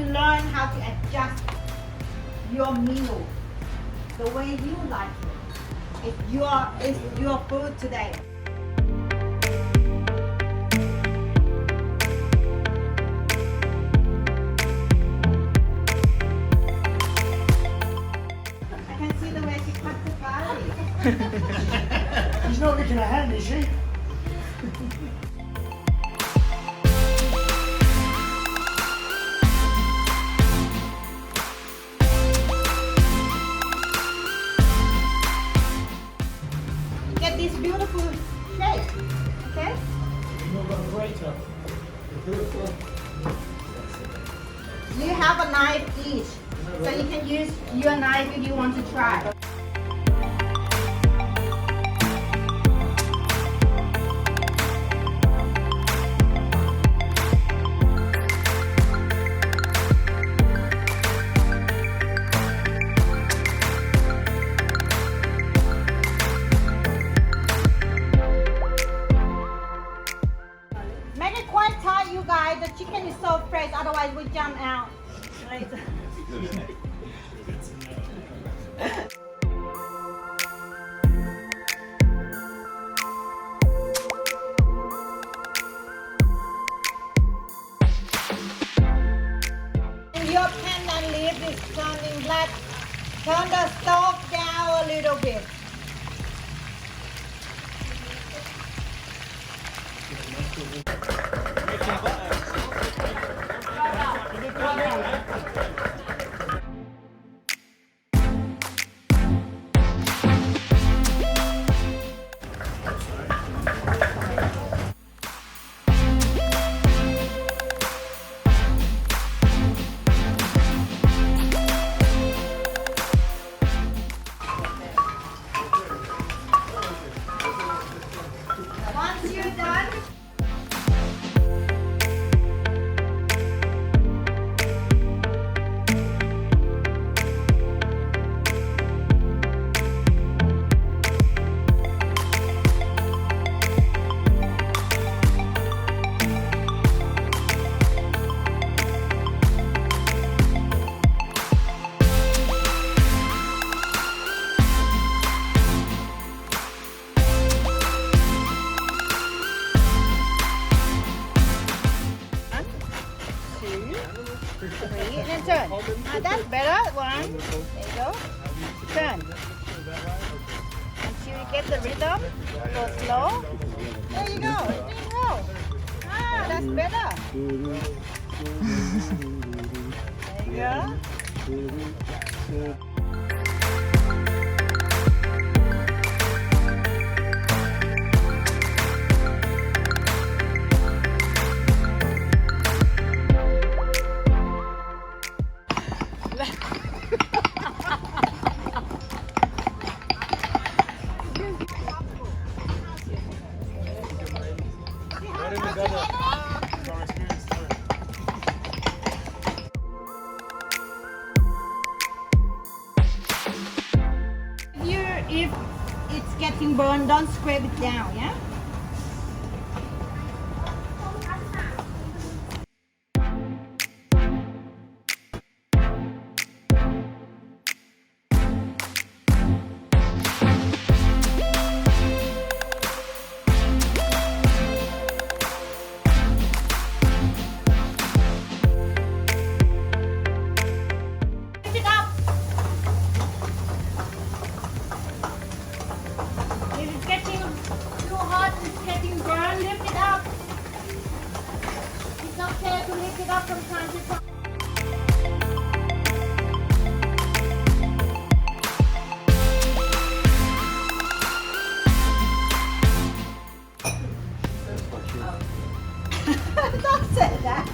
learn how to adjust your meal the way you like it. It's your food today. I can see the way she cuts the garlic. She's not licking her hand, is she? Get this beautiful shape, okay? You have a knife each, so you can use your knife if you want to try. Make it quite tight, you guys. The chicken is so fresh, otherwise we jump out. Right? In your pan and leave is turning black. Turn the stove down a little bit. Once you're done, three, and then turn. That's better. One. There you go. Turn. Until you get the rhythm. Go slow. There you go. There you go. Ah, that's better. There you go. If it's getting burned, don't scrape it down, yeah? Lift it up. If it's getting too hot, it's getting burned, lift it up. It's okay to lift it up from time to time. Don't say that.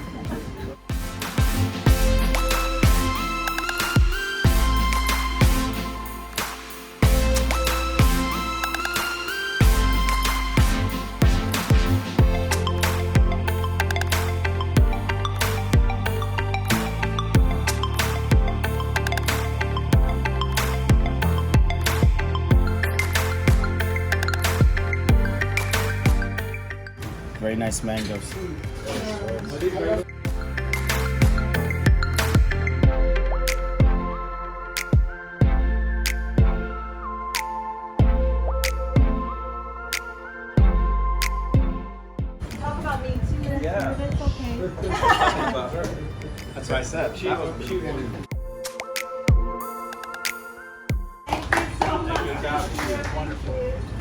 Very nice mangoes. said, that was Thank you so much. Good job. Wonderful.